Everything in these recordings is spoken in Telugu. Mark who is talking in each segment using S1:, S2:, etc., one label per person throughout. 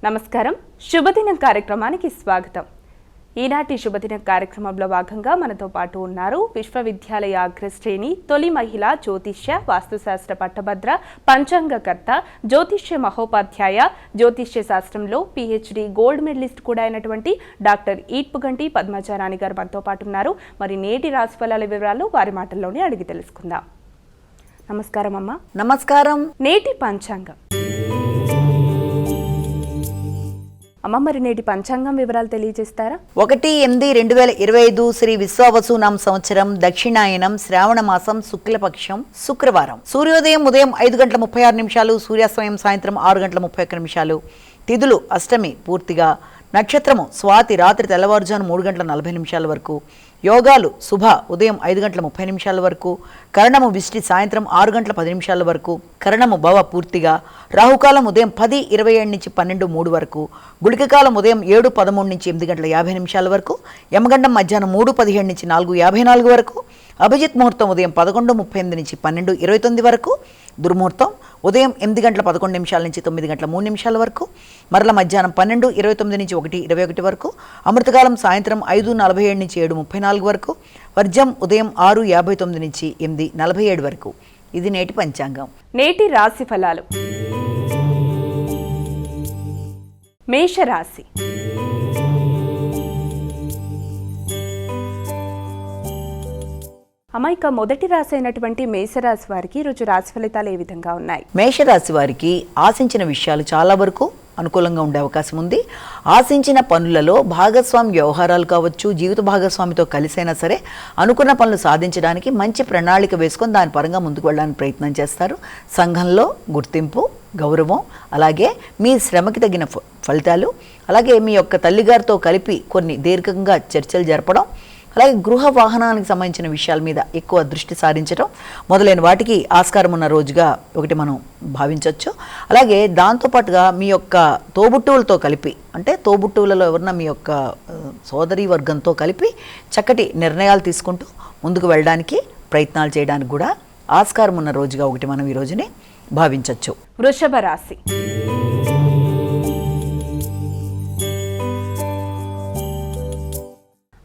S1: నమస్కారం, శుభదినం కార్యక్రమానికి స్వాగతం. ఈనాటి శుభదినం కార్యక్రమంలో భాగంగా మనతో పాటు ఉన్నారు విశ్వవిద్యాలయ అగ్రశ్రేణి తొలి మహిళా జ్యోతిష్య వాస్తుశాస్త్ర పట్టభద్ర పంచాంగకర్త జ్యోతిష్య మహోపాధ్యాయ జ్యోతిష్య శాస్త్రంలో PhD గోల్డ్ మెడలిస్ట్ కూడా అయినటువంటి డాక్టర్ ఈట్పుగంటి పద్మజారాణి గారు మనతో పాటు ఉన్నారు. మరి నేటి రాశిఫలాల వివరాలు వారి మాటల్లోనే అడిగి తెలుసుకుందాం. నమస్కారం అమ్మ.
S2: నమస్కారం.
S1: నేటి పంచాంగం అమ్మ, మరి నేటి పంచాంగం వివరాలు తెలియజేస్తారా?
S2: 1/8/2025 శ్రీ విశ్వావసునామ సంవత్సరం, దక్షిణాయనం, శ్రావణ మాసం, శుక్లపక్షం, శుక్రవారం. సూర్యోదయం ఉదయం 5:36, సూర్యాస్తమయం సాయంత్రం 6:31. తిథులు అష్టమి పూర్తిగా, నక్షత్రము స్వాతి రాత్రి తెల్లవారుజాము 3:40 వరకు, యోగాలు శుభ ఉదయం 5:30 వరకు, కరణము విష్టి సాయంత్రం 6:10 వరకు, కరణము భవ పూర్తిగా, రాహుకాలం ఉదయం 10:27 నుంచి 12:03 వరకు, గుళికకాలం ఉదయం 7:13 నుంచి 8:50 వరకు, యమగండం మధ్యాహ్నం 3:17 నుంచి 4:54 వరకు, అభిజిత్ ముహూర్తం ఉదయం 11:38 నుంచి 12:29 వరకు, దుర్ముహూర్తం ఉదయం 8:11 నుంచి 9:03 వరకు, మరల మధ్యాహ్నం 12:29 నుంచి 1:21 వరకు, అమృతకాలం సాయంత్రం 5:47 నుంచి 7:34 వరకు, వర్జం ఉదయం 6:59 నుంచి 8:47 వరకు. ఇది నేటి పంచాంగం.
S1: నేటి రాశి ఫలాలు. మేషరాశి. అమాయిక మొదటి రాశి అయినటువంటి మేషరాశి వారికి ఈరోజు రాశి ఫలితాలు ఏ విధంగా ఉన్నాయి?
S2: మేషరాశి వారికి ఆశించిన విషయాలు చాలా వరకు అనుకూలంగా ఉండే అవకాశం ఉంది. ఆశించిన పనులలో భాగస్వామి వ్యవహారాలు కావచ్చు, జీవిత భాగస్వామితో కలిసైనా సరే అనుకున్న పనులు సాధించడానికి మంచి ప్రణాళిక వేసుకొని దాని పరంగా ముందుకు వెళ్ళడానికి ప్రయత్నం చేస్తారు. సంఘంలో గుర్తింపు, గౌరవం, అలాగే మీ శ్రమకి తగిన ఫలితాలు, అలాగే మీ యొక్క తల్లిగారితో కలిపి కొన్ని దీర్ఘంగా చర్చలు జరపడం, అలాగే గృహ వాహనానికి సంబంధించిన విషయాల మీద ఎక్కువ దృష్టి సారించడం మొదలైన వాటికి ఆస్కారం ఉన్న రోజుగా ఒకటి మనం భావించవచ్చు. అలాగే దాంతోపాటుగా మీ యొక్క తోబుట్టువులతో కలిపి, అంటే తోబుట్టువులలో ఎవరన్నా మీ యొక్క సోదరీ వర్గంతో కలిపి చక్కటి నిర్ణయాలు తీసుకుంటూ ముందుకు వెళ్ళడానికి ప్రయత్నాలు చేయడానికి కూడా ఆస్కారం ఉన్న రోజుగా ఒకటి మనం ఈ రోజుని భావించవచ్చు.
S1: వృషభ రాశి.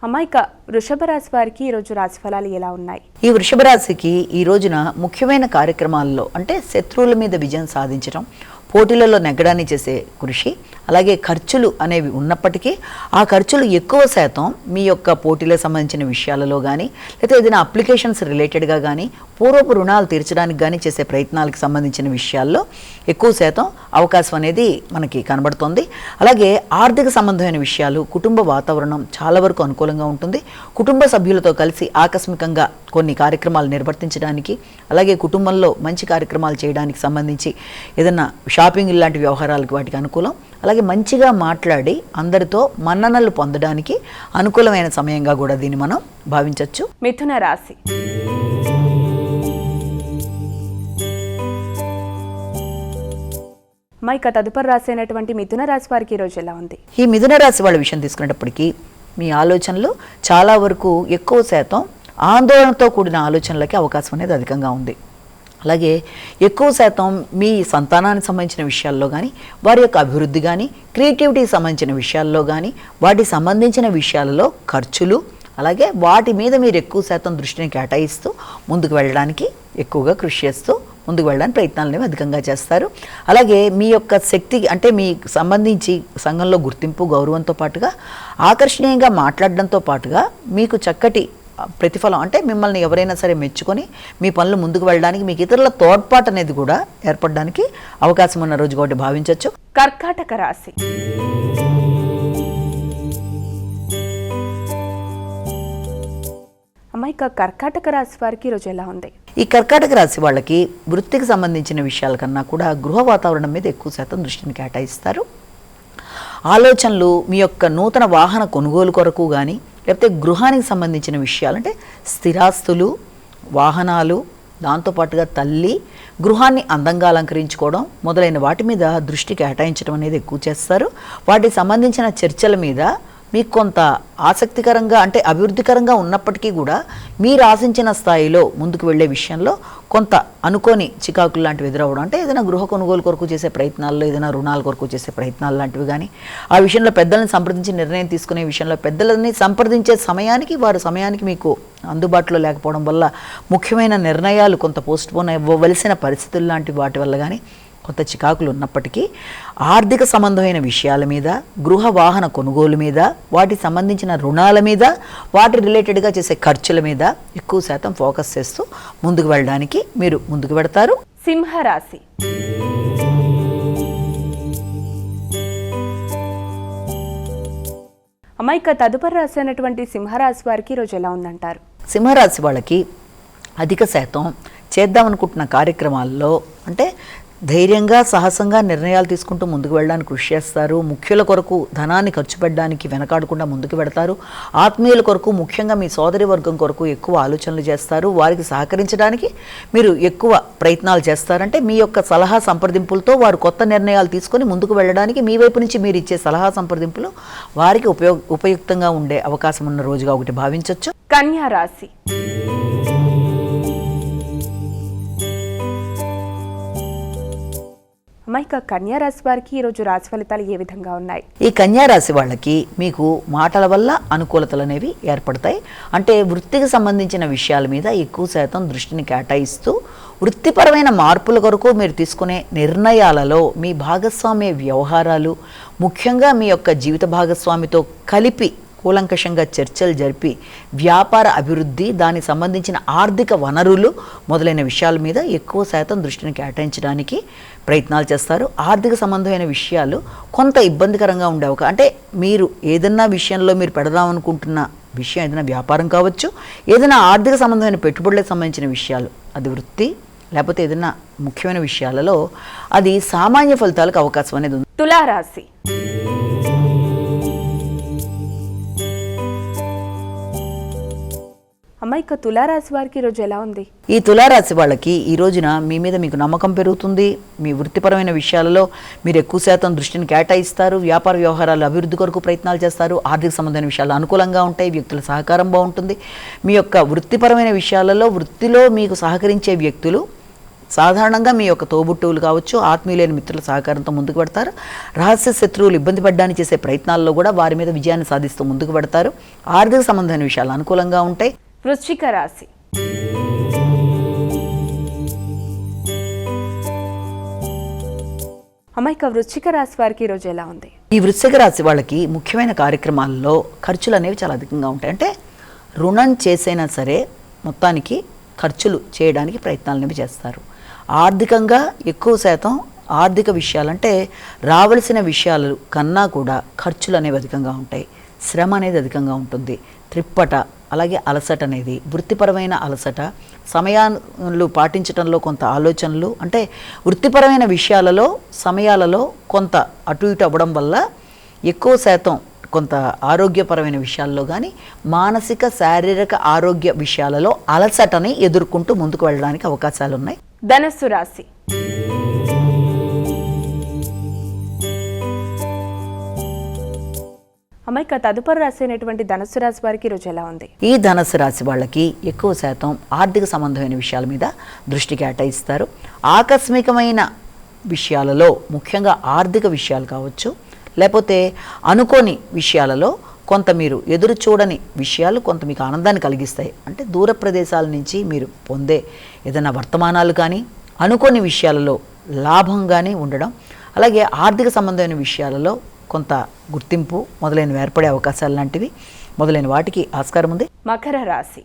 S1: అమ్మాయిక వృషభ రాశి వారికి ఈరోజు రాశి ఫలాలు ఎలా ఉన్నాయి?
S2: ఈ వృషభ రాశికి ఈ రోజున ముఖ్యమైన కార్యక్రమాల్లో అంటే శత్రువుల మీద విజయం సాధించడం, పోటీలలో నెగ్గడాన్ని చేసే కృషి, అలాగే ఖర్చులు అనేవి ఉన్నప్పటికీ ఆ ఖర్చులు ఎక్కువ శాతం మీ యొక్క పోటీలకు సంబంధించిన విషయాలలో కానీ, లేకపోతే ఏదైనా అప్లికేషన్స్ రిలేటెడ్గా కానీ, పూర్వపు రుణాలు తీర్చడానికి కానీ చేసే ప్రయత్నాలకు సంబంధించిన విషయాల్లో ఎక్కువ శాతం అవకాశం అనేది మనకి కనబడుతోంది. అలాగే ఆర్థిక సంబంధమైన విషయాలు, కుటుంబ వాతావరణం చాలా వరకు అనుకూలంగా ఉంటుంది. కుటుంబ సభ్యులతో కలిసి ఆకస్మికంగా కొన్ని కార్యక్రమాలు నిర్వర్తించడానికి, అలాగే కుటుంబంలో మంచి కార్యక్రమాలు చేయడానికి సంబంధించి ఏదైనా షాపింగ్ లాంటి వ్యవహారాలకు వాటికి అనుకూలం. అలాగే మంచిగా మాట్లాడి అందరితో మన్ననలు పొందడానికి అనుకూలమైన సమయంగా కూడా దీన్ని మనం భావించవచ్చు.
S1: మిథున రాశి. మైక తదుపరి రాశి అయినటువంటి మిథున రాశి వారికి ఈరోజు ఎలా ఉంది?
S2: ఈ మిథున రాశి వాళ్ళ విషయం తీసుకునేటప్పటికీ మీ ఆలోచనలు చాలా వరకు ఎక్కువ శాతం ఆందోళనతో కూడిన ఆలోచనలకి అవకాశం అనేది అధికంగా ఉంది. అలాగే ఎక్కువ శాతం మీ సంతానానికి సంబంధించిన విషయాల్లో కానీ, వారి యొక్క అభివృద్ధి కానీ, క్రియేటివిటీకి సంబంధించిన విషయాల్లో కానీ, వాటికి సంబంధించిన విషయాలలో ఖర్చులు, అలాగే వాటి మీద మీరు ఎక్కువ శాతం దృష్టిని కేటాయిస్తూ ముందుకు వెళ్ళడానికి ఎక్కువగా కృషి చేస్తూ ముందుకు వెళ్ళడానికి ప్రయత్నాలు అధికంగా చేస్తారు. అలాగే మీ యొక్క శక్తికి అంటే మీకు సంబంధించి సంఘంలో గుర్తింపు, గౌరవంతో పాటుగా ఆకర్షణీయంగా మాట్లాడడంతో పాటుగా మీకు చక్కటి ప్రతిఫలం అంటే మిమ్మల్ని ఎవరైనా సరే మెచ్చుకొని మీ పనులు ముందుకు వెళ్ళడానికి మీకు ఇతరుల తోడ్పాటు అనేది కూడా ఏర్పడడానికి అవకాశం ఉన్న రోజు ఒకటి భావించవచ్చు.
S1: కర్కాటక రాశి. అమ్మాయిక కర్కాటక రాశి వారికి ఈరోజు ఎలా ఉంది?
S2: ఈ కర్కాటక రాశి వాళ్ళకి వృత్తికి సంబంధించిన విషయాల కన్నా కూడా గృహ వాతావరణం మీద ఎక్కువ శాతం దృష్టిని కేటాయిస్తారు. ఆలోచనలు మీ యొక్క నూతన వాహన కొనుగోలు కొరకు కానీ, లేకపోతే గృహానికి సంబంధించిన విషయాలు అంటే స్థిరాస్తులు, వాహనాలు, దాంతోపాటుగా తల్లి, గృహాన్ని అందంగా అలంకరించుకోవడం మొదలైన వాటి మీద దృష్టి కేటాయించడం అనేది ఎక్కువ చేస్తారు. వాటికి సంబంధించిన చర్చల మీద మీకు కొంత ఆసక్తికరంగా అంటే అభివృద్ధికరంగా ఉన్నప్పటికీ కూడా మీరు ఆశించిన స్థాయిలో ముందుకు వెళ్ళే విషయంలో కొంత అనుకోని చికాకులు లాంటివి ఎదురవ్వడం, అంటే ఏదైనా గృహ కొనుగోలు కొరకు చేసే ప్రయత్నాల్లో, ఏదైనా రుణాల కొరకు చేసే ప్రయత్నాలు లాంటివి కానీ, ఆ విషయంలో పెద్దలను సంప్రదించి నిర్ణయం తీసుకునే విషయంలో పెద్దలని సంప్రదించే సమయానికి వారు సమయానికి మీకు అందుబాటులో లేకపోవడం వల్ల ముఖ్యమైన నిర్ణయాలు కొంత పోస్ట్పోన్ అవ్వవలసిన పరిస్థితులు లాంటి వాటి వల్ల కానీ కొంత చికాకులు ఉన్నప్పటికీ ఆర్థిక సంబంధమైన విషయాల మీద, గృహ వాహన కొనుగోలు మీద, వాటికి సంబంధించిన రుణాల మీద, వాటి రిలేటెడ్గా చేసే ఖర్చుల మీద ఎక్కువ శాతం ఫోకస్ చేస్తూ ముందుకు వెళ్ళడానికి మీరు ముందుకు పెడతారు.
S1: సింహరాశి. అమ్మాయిక తదుపరి రాశి అయినటువంటి సింహరాశి వారికి ఈరోజు ఎలా ఉందంటారు?
S2: సింహరాశి వాళ్ళకి అధిక శాతం చేద్దామనుకుంటున్న కార్యక్రమాల్లో అంటే ధైర్యంగా సాహసంగా నిర్ణయాలు తీసుకుంటూ ముందుకు వెళ్ళడానికి కృషి చేస్తారు. ముఖ్యుల కొరకు ధనాన్ని ఖర్చు పెట్టడానికి వెనకాడకుండా ముందుకు పెడతారు. ఆత్మీయుల కొరకు, ముఖ్యంగా మీ సోదరి వర్గం కొరకు ఎక్కువ ఆలోచనలు చేస్తారు. వారికి సహకరించడానికి మీరు ఎక్కువ ప్రయత్నాలు చేస్తారంటే మీ యొక్క సలహా సంప్రదింపులతో వారు కొత్త నిర్ణయాలు తీసుకొని ముందుకు వెళ్ళడానికి మీ వైపు నుంచి మీరు ఇచ్చే సలహా సంప్రదింపులు వారికి ఉపయుక్తంగా ఉండే అవకాశం ఉన్న రోజుగా ఒకటి భావించవచ్చు.
S1: కన్యా రాశి. అమ్మాయిక కన్యా రాశి వారికి ఈరోజు రాశి ఫలితాలు ఏ విధంగా ఉన్నాయి?
S2: ఈ కన్యా రాశి వాళ్ళకి మీకు మాటల వల్ల అనుకూలతలు అనేవి ఏర్పడతాయి. అంటే వృత్తికి సంబంధించిన విషయాల మీద ఎక్కువ శాతం దృష్టిని కేటాయిస్తూ వృత్తిపరమైన మార్పుల కొరకు మీరు తీసుకునే నిర్ణయాలలో మీ భాగస్వామ్య వ్యవహారాలు, ముఖ్యంగా మీ యొక్క జీవిత భాగస్వామితో కలిపి కూలంకషంగా చర్చలు జరిపి వ్యాపార అభివృద్ధి, దానికి సంబంధించిన ఆర్థిక వనరులు మొదలైన విషయాల మీద ఎక్కువ శాతం దృష్టిని కేటాయించడానికి ప్రయత్నాలు చేస్తారు. ఆర్థిక సంబంధమైన విషయాలు కొంత ఇబ్బందికరంగా ఉండే అంటే మీరు ఏదన్నా విషయంలో మీరు పెడదామనుకుంటున్న విషయం ఏదైనా వ్యాపారం కావచ్చు, ఏదైనా ఆర్థిక సంబంధమైన పెట్టుబడులకు సంబంధించిన విషయాలు, అది వృత్తి లేకపోతే ఏదైనా ముఖ్యమైన విషయాలలో అది సామాన్య ఫలితాలకు అవకాశం అనేది ఉంది.
S1: తులారాశి. అమ్మాయిక తులారాశి వారికి ఈరోజు ఎలా ఉంది?
S2: ఈ తులారాశి వాళ్ళకి ఈ రోజున మీ మీద మీకు నమ్మకం పెరుగుతుంది. మీ వృత్తిపరమైన విషయాలలో మీరు ఎక్కువ శాతం దృష్టిని కేటాయిస్తారు. వ్యాపార వ్యవహారాలు అభివృద్ధి కొరకు ప్రయత్నాలు చేస్తారు. ఆర్థిక సంబంధమైన విషయాలు అనుకూలంగా ఉంటాయి. వ్యక్తుల సహకారం బాగుంటుంది. మీ యొక్క వృత్తిపరమైన విషయాలలో వృత్తిలో మీకు సహకరించే వ్యక్తులు సాధారణంగా మీ యొక్క తోబుట్టువులు కావచ్చు, ఆత్మీయులైన మిత్రుల సహకారంతో ముందుకు పెడతారు. రహస్య శత్రువులు ఇబ్బంది పడడానికి చేసే ప్రయత్నాల్లో కూడా వారి మీద విజయాన్ని సాధిస్తూ ముందుకు పెడతారు. ఆర్థిక సంబంధమైన విషయాలు అనుకూలంగా ఉంటాయి.
S1: వృశ్చిక రాశి. అమ్మాయిక వృశ్చిక రాశి వారికి ఈరోజు ఎలా ఉంది?
S2: ఈ వృశ్చిక రాశి వాళ్ళకి ముఖ్యమైన కార్యక్రమాల్లో ఖర్చులు అనేవి చాలా అధికంగా ఉంటాయి. అంటే రుణం చేసైనా సరే మొత్తానికి ఖర్చులు చేయడానికి ప్రయత్నాలు అనేవి చేస్తారు. ఆర్థికంగా ఎక్కువ శాతం ఆర్థిక విషయాలంటే రావలసిన విషయాలు కన్నా కూడా ఖర్చులు అనేవి అధికంగా ఉంటాయి. శ్రమ అనేది అధికంగా ఉంటుంది. త్రిప్పట, అలాగే అలసట అనేది, వృత్తిపరమైన అలసట, సమయాలు పాటించడంలో కొంత ఆలోచనలు, అంటే వృత్తిపరమైన విషయాలలో సమయాలలో కొంత అటు ఇటు అవ్వడం వల్ల ఎక్కువ శాతం కొంత ఆరోగ్యపరమైన విషయాల్లో కానీ మానసిక శారీరక ఆరోగ్య విషయాలలో అలసటని ఎదుర్కొంటూ ముందుకు వెళ్ళడానికి అవకాశాలు ఉన్నాయి.
S1: ధనస్సు రాశి. అమ్మాయిక తదుపరి రాశి అయినటువంటి ధనస్సు రాశి వారికి ఈరోజు ఎలా ఉంది?
S2: ఈ ధనస్సు రాశి వాళ్ళకి ఎక్కువ శాతం ఆర్థిక సంబంధమైన విషయాల మీద దృష్టి కేటాయిస్తారు. ఆకస్మికమైన విషయాలలో ముఖ్యంగా ఆర్థిక విషయాలు కావచ్చు, లేకపోతే అనుకోని విషయాలలో కొంత మీరు ఎదురు చూడని విషయాలు కొంత మీకు ఆనందాన్ని కలిగిస్తాయి. అంటే దూర ప్రదేశాల నుంచి మీరు పొందే ఏదైనా వర్తమానాలు కానీ, అనుకోని విషయాలలో లాభంగానే ఉండడం, అలాగే ఆర్థిక సంబంధమైన విషయాలలో కొంత గుర్తింపు మొదలైనవి ఏర్పడే అవకాశాలు లాంటివి మొదలైన వాటికి ఆస్కారం ఉంది.
S1: మకర రాశి.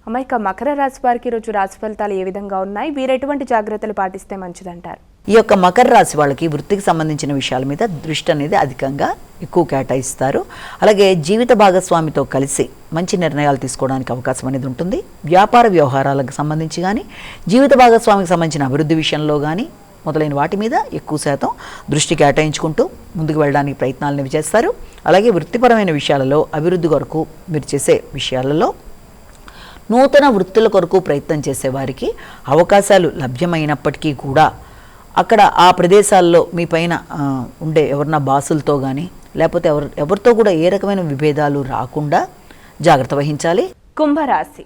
S1: అమ్మాయిక మకర రాశి వారికి ఈరోజు రాశి ఫలితాలు ఏ విధంగా ఉన్నాయి? వీరు ఎటువంటి జాగ్రత్తలు పాటిస్తే మంచిదంటారు?
S2: ఈ యొక్క మకర రాశి వాళ్ళకి వృత్తికి సంబంధించిన విషయాల మీద దృష్టి అనేది అధికంగా ఎక్కువ కేటాయిస్తారు. అలాగే జీవిత భాగస్వామితో కలిసి మంచి నిర్ణయాలు తీసుకోవడానికి అవకాశం అనేది ఉంటుంది. వ్యాపార వ్యవహారాలకు సంబంధించి కానీ, జీవిత భాగస్వామికి సంబంధించిన అభివృద్ధి విషయంలో కానీ మొదలైన వాటి మీద ఎక్కువ శాతం దృష్టి కేటాయించుకుంటూ ముందుకు వెళ్ళడానికి ప్రయత్నాలను చేస్తారు. అలాగే వృత్తిపరమైన విషయాలలో అభివృద్ధి కొరకు మీరు చేసే విషయాలలో నూతన వృత్తుల కొరకు ప్రయత్నం చేసేవారికి అవకాశాలు లభ్యమైనప్పటికీ కూడా అక్కడ ఆ ప్రదేశాల్లో మీ పైన ఉండే ఎవరన్నా బాసులతో కానీ లేకపోతే ఎవరితో కూడా ఏ రకమైన విభేదాలు రాకుండా జాగ్రత్త వహించాలి.
S1: కుంభరాశి.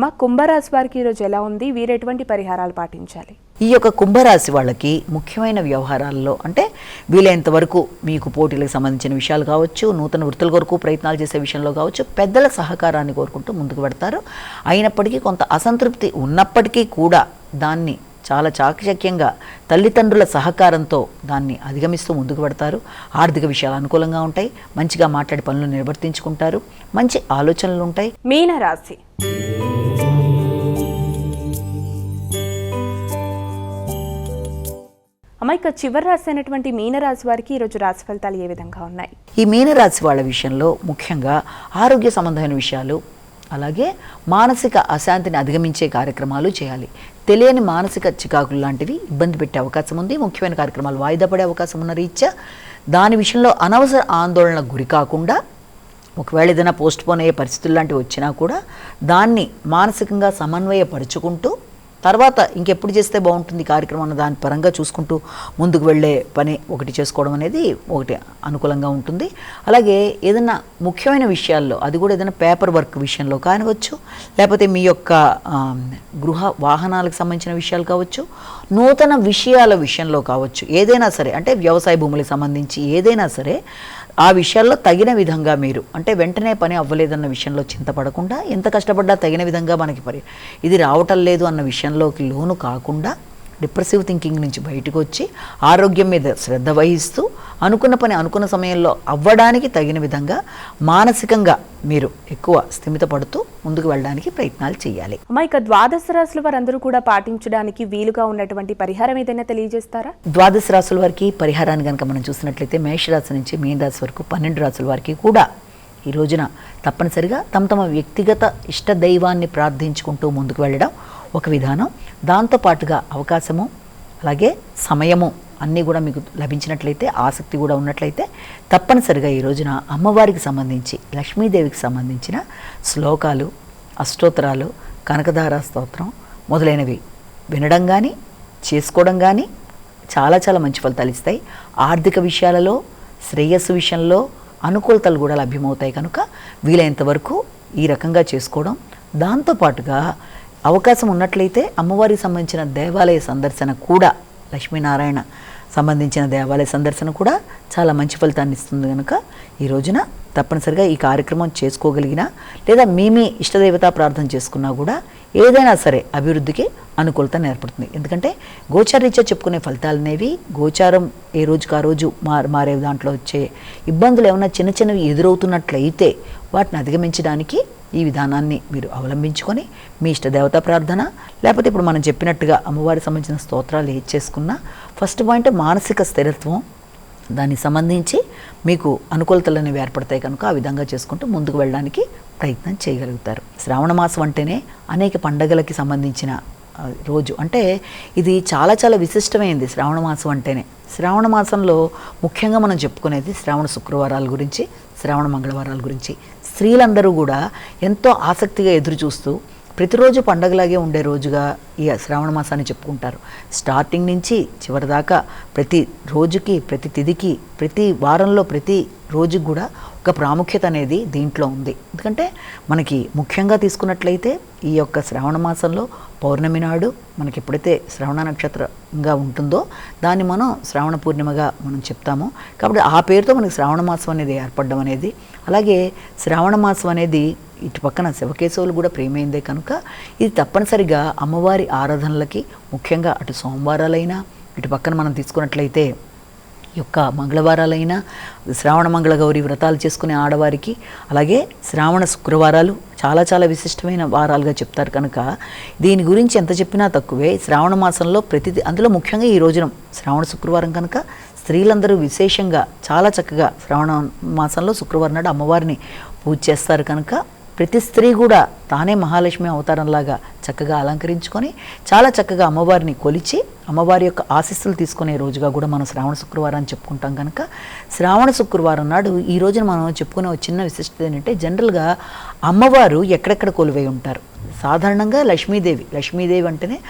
S1: మా కుంభరాశి వారికి ఈరోజు ఎలా ఉంది? వీరు ఎటువంటి పరిహారాలు పాటించాలి?
S2: ఈ యొక్క కుంభరాశి వాళ్ళకి ముఖ్యమైన వ్యవహారాల్లో అంటే వీలైనంత వరకు మీకు పోటీలకు సంబంధించిన విషయాలు కావచ్చు, నూతన వృత్తుల కొరకు ప్రయత్నాలు చేసే విషయంలో కావచ్చు, పెద్దల సహకారాన్ని కోరుకుంటూ ముందుకు పెడతారు. అయినప్పటికీ కొంత అసంతృప్తి ఉన్నప్పటికీ కూడా దాన్ని చాలా చాకచక్యంగా తల్లిదండ్రుల సహకారంతో దాన్ని అధిగమిస్తూ ముందుకు పెడతారు. ఆర్థిక విషయాలు అనుకూలంగా ఉంటాయి. మంచిగా మాట్లాడి పనులు నిర్వర్తించుకుంటారు. మంచి ఆలోచనలు ఉంటాయి.
S1: మీనరాశి. అమ్మాయిక చివరి రాశి అయినటువంటి మీనరాశి వారికి ఈరోజు రాశి ఫలితాలు ఏ విధంగా ఉన్నాయి?
S2: ఈ మీనరాశి వాళ్ళ విషయంలో ముఖ్యంగా ఆరోగ్య సంబంధమైన విషయాలు, అలాగే మానసిక అశాంతిని అధిగమించే కార్యక్రమాలు చేయాలి. తెలియని మానసిక చికాకులు లాంటివి ఇబ్బంది పెట్టే అవకాశం ఉంది. ముఖ్యమైన కార్యక్రమాలు వాయిదా పడే అవకాశం ఉన్న రీత్యా దాని విషయంలో అనవసర ఆందోళనకు గురి కాకుండా, ఒకవేళ ఏదైనా పోస్ట్ పోన్ అయ్యే పరిస్థితులు లాంటివి వచ్చినా కూడా దాన్ని మానసికంగా సమన్వయపరుచుకుంటూ తర్వాత ఇంకెప్పుడు చేస్తే బాగుంటుంది కార్యక్రమం అన్న దాని పరంగా చూసుకుంటూ ముందుకు వెళ్ళే పని ఒకటి చేసుకోవడం అనేది ఒకటి అనుకూలంగా ఉంటుంది. అలాగే ఏదైనా ముఖ్యమైన విషయాల్లో, అది కూడా ఏదైనా పేపర్ వర్క్ విషయంలో కానివచ్చు, లేకపోతే మీ యొక్క గృహ వాహనాలకు సంబంధించిన విషయాలు కావచ్చు, నూతన విషయాల విషయంలో కావచ్చు, ఏదైనా సరే అంటే వ్యవసాయ భూములకు సంబంధించి ఏదైనా సరే ఆ విషయాల్లో తగిన విధంగా మీరు అంటే వెంటనే పని అవ్వలేదన్న విషయంలో చింతపడకుండా, ఎంత కష్టపడ్డా తగిన విధంగా మనకి ఇది రావటం లేదు అన్న విషయంలోకి లోను కాకుండా డిప్రెసివ్ థింకింగ్ నుంచి బయటకు వచ్చి ఆరోగ్యం మీద శ్రద్ధ వహిస్తూ అనుకున్న పని అనుకున్న సమయంలో అవ్వడానికి తగిన విధంగా మానసికంగా మీరు ఎక్కువ స్థిమితపడుతూ ముందుకు వెళ్ళడానికి ప్రయత్నాలు చేయాలి.
S1: అమ్మా, ఇక ద్వాదశ రాశుల వారందరూ కూడా పాటించడానికి వీలుగా ఉన్నటువంటి పరిహారం ఏదైనా తెలియజేస్తారా?
S2: ద్వాదశ రాశుల వారికి పరిహారాన్ని కనుక మనం చూసినట్లయితే మేషరాశి నుంచి మీన రాశి వరకు 12 రాశుల వారికి కూడా ఈ రోజున తప్పనిసరిగా తమ తమ వ్యక్తిగత ఇష్ట దైవాన్ని ప్రార్థించుకుంటూ ముందుకు వెళ్ళడం ఒక విధానం. దాంతోపాటుగా అవకాశము అలాగే సమయము అన్నీ కూడా మీకు లభించినట్లయితే, ఆసక్తి కూడా ఉన్నట్లయితే తప్పనిసరిగా ఈ రోజున అమ్మవారికి సంబంధించి, లక్ష్మీదేవికి సంబంధించిన శ్లోకాలు, అష్టోత్తరాలు, కనకధార స్తోత్రం మొదలైనవి వినడం కానీ చేసుకోవడం కానీ చాలా చాలా మంచి ఫలితాలు ఇస్తాయి. ఆర్థిక విషయాలలో, శ్రేయస్సు విషయంలో అనుకూలతలు కూడా లభ్యమవుతాయి. కనుక వీలైనంత వరకు ఈ రకంగా చేసుకోవడం, దాంతోపాటుగా అవకాశం ఉన్నట్లయితే అమ్మవారికి సంబంధించిన దేవాలయ సందర్శన కూడా, లక్ష్మీనారాయణ సంబంధించిన దేవాలయ సందర్శన కూడా చాలా మంచి ఫలితాన్ని ఇస్తుంది. కనుక ఈ రోజున తప్పనిసరిగా ఈ కార్యక్రమం చేసుకోగలిగినా లేదా మీ ఇష్టదేవతా ప్రార్థన చేసుకున్నా కూడా ఏదైనా సరే అభివృద్ధికి అనుకూలత ఏర్పడుతుంది. ఎందుకంటే గోచారీత్యా చెప్పుకునే ఫలితాలు అనేవి గోచారం ఏ రోజుకి ఆ రోజు మారే దాంట్లో వచ్చే ఇబ్బందులు ఏమైనా చిన్న చిన్నవి ఎదురవుతున్నట్లయితే వాటిని అధిగమించడానికి ఈ విధానాన్ని మీరు అవలంబించుకొని మీ ఇష్టదేవతా ప్రార్థన లేకపోతే ఇప్పుడు మనం చెప్పినట్టుగా అమ్మవారికి సంబంధించిన స్తోత్రాలు ఏది చేసుకున్నా ఫస్ట్ పాయింట్ మానసిక స్థిరత్వం, దానికి సంబంధించి మీకు అనుకూలతలు అనేవి ఏర్పడతాయి. కనుక ఆ విధంగా చేసుకుంటూ ముందుకు వెళ్ళడానికి ప్రయత్నం చేయగలుగుతారు. శ్రావణ మాసం అంటేనే అనేక పండగలకి సంబంధించిన రోజు. అంటే ఇది చాలా చాలా విశిష్టమైంది శ్రావణ మాసం అంటేనే. శ్రావణ మాసంలో ముఖ్యంగా మనం చెప్పుకునేది శ్రావణ శుక్రవారాల గురించి, శ్రావణ మంగళవారాల గురించి. స్త్రీలందరూ కూడా ఎంతో ఆసక్తిగా ఎదురు చూస్తూ ప్రతిరోజు పండగలాగే ఉండే రోజుగా ఈ శ్రావణ మాసాన్ని చెప్పుకుంటారు. స్టార్టింగ్ నుంచి చివరి దాకా ప్రతి రోజుకి, ప్రతి తిథికి, ప్రతి వారంలో ప్రతి రోజుకి కూడా ఒక ప్రాముఖ్యత అనేది దీంట్లో ఉంది. ఎందుకంటే మనకి ముఖ్యంగా తీసుకున్నట్లయితే ఈ యొక్క శ్రావణ మాసంలో పౌర్ణమి నాడు మనకి ఎప్పుడైతే శ్రవణ నక్షత్రంగా ఉంటుందో దాన్ని మనం శ్రావణ పూర్ణిమగా మనం చెప్తాము. కాబట్టి ఆ పేరుతో మనకి శ్రావణ మాసం అనేది ఏర్పడడం అనేది, అలాగే శ్రావణ మాసం అనేది ఇటు పక్కన శివకేశవులు కూడా ప్రియమైందే. కనుక ఇది తప్పనిసరిగా అమ్మవారి ఆరాధనలకి, ముఖ్యంగా అటు సోమవారాలైనా ఇటు పక్కన మనం తీసుకున్నట్లయితే యొక్క మంగళవారాలైనా, శ్రావణ మంగళ గౌరి వ్రతాలు చేసుకునే ఆడవారికి, అలాగే శ్రావణ శుక్రవారాలు చాలా చాలా విశిష్టమైన వారాలుగా చెప్తారు. కనుక దీని గురించి ఎంత చెప్పినా తక్కువే. శ్రావణ మాసంలో ప్రతిదీ, అందులో ముఖ్యంగా ఈ రోజున శ్రావణ శుక్రవారం కనుక స్త్రీలందరూ విశేషంగా చాలా చక్కగా శ్రావణ మాసంలో శుక్రవారం నాడు అమ్మవారిని పూజ చేస్తారు. కనుక ప్రతి స్త్రీ కూడా తానే మహాలక్ష్మి అవతారంలాగా చక్కగా అలంకరించుకొని చాలా చక్కగా అమ్మవారిని కొలిచి అమ్మవారి యొక్క ఆశీస్సులు తీసుకునే రోజుగా కూడా మనం శ్రావణ శుక్రవారం చెప్పుకుంటాం కనుక శ్రావణ శుక్రవారం నాడు ఈ రోజున మనం చెప్పుకునే ఒక చిన్న విశిష్టత ఏంటంటే జనరల్గా అమ్మవారు ఎక్కడెక్కడ కొలువై ఉంటారు. సాధారణంగా లక్ష్మీదేవి అంటేనే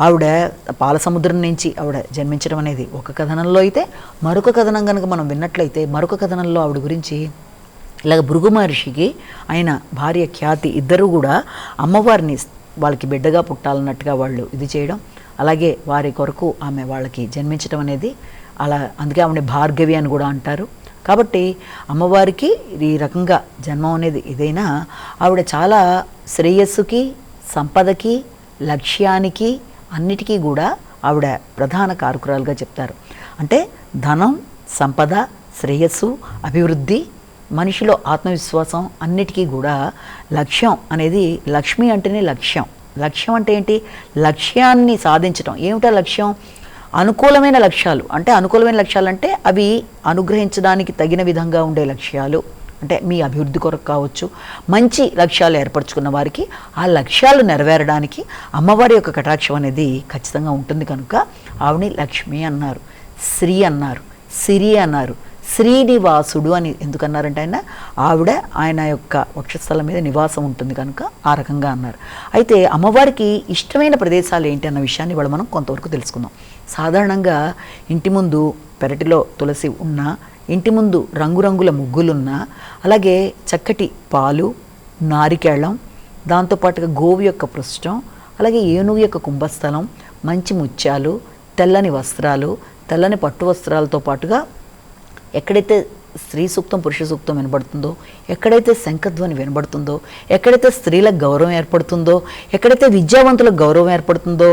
S2: ఆవిడ పాలసముద్రం నుంచి ఆవిడ జన్మించడం అనేది ఒక కథనంలో అయితే, మరొక కథనం కనుక మనం విన్నట్లయితే మరొక కథనంలో ఆవిడ గురించి ఇలాగ భృగు మహర్షికి ఆయన భార్య ఖ్యాతి ఇద్దరు కూడా అమ్మవారిని వాళ్ళకి బిడ్డగా పుట్టాలన్నట్టుగా వాళ్ళు ఇది చేయడం, అలాగే వారి కొరకు ఆమె వాళ్ళకి జన్మించడం అనేది అలా, అందుకే ఆమె భార్గవి అని కూడా అంటారు. కాబట్టి అమ్మవారికి ఈ రకంగా జన్మం అనేది ఏదైనా ఆవిడ చాలా శ్రేయస్సుకి, సంపదకి, లక్ష్యానికి అన్నిటికీ కూడా ఆవిడ ప్రధాన కారకురాలుగా చెప్తారు. అంటే ధనం, సంపద, శ్రేయస్సు, అభివృద్ధి, మనిషిలో ఆత్మవిశ్వాసం అన్నిటికీ కూడా లక్ష్యం అనేది, లక్ష్మి అంటేనే లక్ష్యం. లక్ష్యం అంటే ఏంటి? లక్ష్యాన్ని సాధించడం. ఏమిటా లక్ష్యం? అనుకూలమైన లక్ష్యాలు. అంటే అనుకూలమైన లక్ష్యాలు అంటే అవి అనుగ్రహించడానికి తగిన విధంగా ఉండే లక్ష్యాలు. అంటే మీ అభివృద్ధి కొరకు కావచ్చు, మంచి లక్ష్యాలు ఏర్పరచుకున్న వారికి ఆ లక్ష్యాలు నెరవేరడానికి అమ్మవారి యొక్క కటాక్షం అనేది ఖచ్చితంగా ఉంటుంది. కనుక ఆవిడని లక్ష్మి అన్నారు, శ్రీ అన్నారు, సిరి అన్నారు. శ్రీనివాసుడు అని ఎందుకన్నారంటే ఆయన యొక్క వక్షస్థలం మీద నివాసం ఉంటుంది కనుక ఆ రకంగా అన్నారు. అయితే అమ్మవారికి ఇష్టమైన ప్రదేశాలు ఏంటి అన్న విషయాన్ని ఇవాళ మనం కొంతవరకు తెలుసుకుందాం. సాధారణంగా ఇంటి ముందు పెరటిలో తులసి ఉన్నా, ఇంటి ముందు రంగురంగుల ముగ్గులున్నా, అలాగే చక్కటి పాలు, నారికేళం, దాంతోపాటుగా గోవు యొక్క పృష్ఠం, అలాగే ఏనుగు యొక్క కుంభస్థలం, మంచి ముత్యాలు, తెల్లని వస్త్రాలు, తెల్లని పట్టు వస్త్రాలతో పాటుగా ఎక్కడైతే స్త్రీ సూక్తం, పురుష సూక్తం వినబడుతుందో, ఎక్కడైతే శంఖధ్వని వినబడుతుందో, ఎక్కడైతే స్త్రీలకు గౌరవం ఏర్పడుతుందో, ఎక్కడైతే విద్యావంతులకు గౌరవం ఏర్పడుతుందో,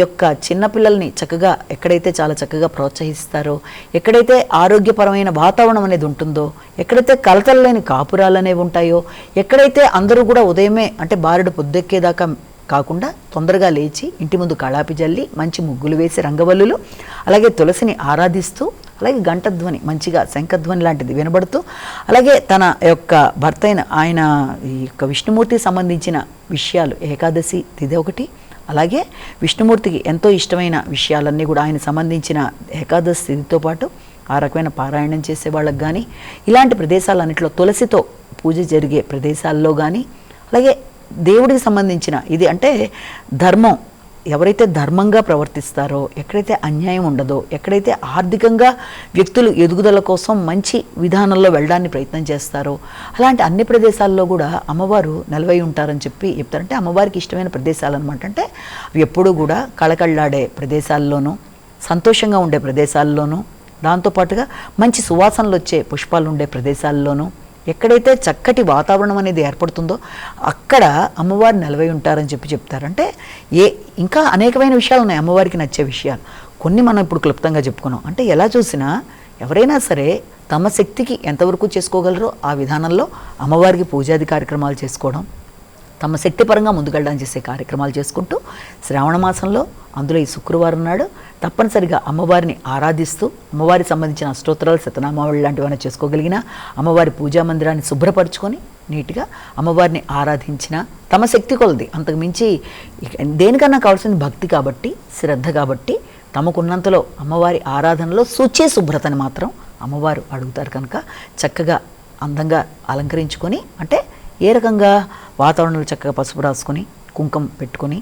S2: యొక్క చిన్నపిల్లల్ని చక్కగా ఎక్కడైతే చాలా చక్కగా ప్రోత్సహిస్తారో, ఎక్కడైతే ఆరోగ్యపరమైన వాతావరణం అనేది ఉంటుందో, ఎక్కడైతే కలతలు లేని కాపురాలు అనేవి ఉంటాయో, ఎక్కడైతే అందరూ కూడా ఉదయమే అంటే బారెడు పొద్దెక్కేదాకా కాకుండా తొందరగా లేచి ఇంటి ముందు కళాపి జల్లి మంచి ముగ్గులు వేసి రంగవల్లులు, అలాగే తులసిని ఆరాధిస్తూ, అలాగే గంటధ్వని మంచిగా శంఖధ్వని లాంటిది వినబడుతూ, అలాగే తన యొక్క భర్త అయిన ఆయన ఈ యొక్క విష్ణుమూర్తికి సంబంధించిన విషయాలు, ఏకాదశి తిథి ఒకటి, అలాగే విష్ణుమూర్తికి ఎంతో ఇష్టమైన విషయాలన్నీ కూడా ఆయన సంబంధించిన ఏకాదశి తిథితో పాటు ఆ రకమైన పారాయణం చేసే వాళ్ళకి కానీ, ఇలాంటి ప్రదేశాలన్నింటిలో తులసితో పూజ జరిగే ప్రదేశాల్లో కానీ, అలాగే దేవుడికి సంబంధించిన ఇది అంటే ధర్మం, ఎవరైతే ధర్మంగా ప్రవర్తిస్తారో, ఎక్కడైతే అన్యాయం ఉండదో, ఎక్కడైతే ఆర్థికంగా వ్యక్తులు ఎదుగుదల కోసం మంచి విధానంలో వెళ్ళడానికి ప్రయత్నం చేస్తారో, అలాంటి అన్ని ప్రదేశాల్లో కూడా అమ్మవారు నిలవై ఉంటారని చెప్పి చెప్తారంటే అమ్మవారికి ఇష్టమైన ప్రదేశాలు అనమాట. అంటే అవి ఎప్పుడూ కూడా కళకళ్ళాడే ప్రదేశాల్లోనూ, సంతోషంగా ఉండే ప్రదేశాల్లోనూ, దాంతోపాటుగా మంచి సువాసనలు వచ్చే పుష్పాలు ఉండే ప్రదేశాల్లోనూ, ఎక్కడైతే చక్కటి వాతావరణం అనేది ఏర్పడుతుందో అక్కడ అమ్మవారు నిలవై ఉంటారని చెప్పి చెప్తారంటే ఇంకా అనేకమైన విషయాలు ఉన్నాయి అమ్మవారికి నచ్చే విషయాలు. కొన్ని మనం ఇప్పుడు క్లుప్తంగా చెప్పుకున్నాం. అంటే ఎలా చూసినా ఎవరైనా సరే తమ శక్తికి ఎంతవరకు చేసుకోగలరో ఆ విధానంలో అమ్మవారికి పూజాది కార్యక్రమాలు చేసుకోవడం, తమ శక్తిపరంగా ముందుకెళ్ళడానికి చేసే కార్యక్రమాలు చేసుకుంటూ శ్రావణ మాసంలో అందులో ఈ శుక్రవారం నాడు తప్పనిసరిగా అమ్మవారిని ఆరాధిస్తూ, అమ్మవారికి సంబంధించిన అష్టోత్తరాలు, శతనామావళి లాంటివన్నీ చేసుకోగలిగిన, అమ్మవారి పూజా మందిరాన్ని శుభ్రపరచుకొని నీట్గా అమ్మవారిని ఆరాధించిన తమ శక్తి కొలది, అంతకు మించి దేనికన్నా కావాల్సిన భక్తి కాబట్టి, శ్రద్ధ కాబట్టి, తమకున్నంతలో అమ్మవారి ఆరాధనలో శుచి శుభ్రతని మాత్రం అమ్మవారు అడుగుతారు కనుక చక్కగా అందంగా అలంకరించుకొని, అంటే ఏ రకంగా వాతావరణంలో చక్కగా పసుపు రాసుకొని కుంకుమ పెట్టుకొని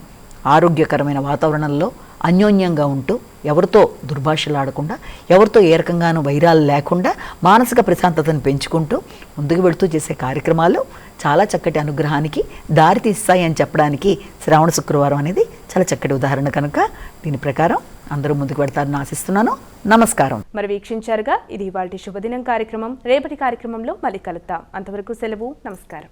S2: ఆరోగ్యకరమైన వాతావరణంలో అన్యోన్యంగా ఉంటూ, ఎవరితో దుర్భాషలు ఆడకుండా, ఎవరితో ఏ రకంగానూ వైరాలు లేకుండా మానసిక ప్రశాంతతను పెంచుకుంటూ ముందుకు వెళుతూ చేసే కార్యక్రమాలు చాలా చక్కటి అనుగ్రహానికి దారితీస్తాయి అని చెప్పడానికి శ్రావణ శుక్రవారం అనేది చాలా చక్కటి ఉదాహరణ కనుక దీని ప్రకారం అందరూ ముందుకు పెడతారని ఆశిస్తున్నాను. నమస్కారం.
S1: మరి వీక్షించారుగా ఇది ఇవాల్టి శుభదినం కార్యక్రమం. రేపటి కార్యక్రమంలో మళ్ళీ కలుద్దాం. అంతవరకు సెలవు. నమస్కారం.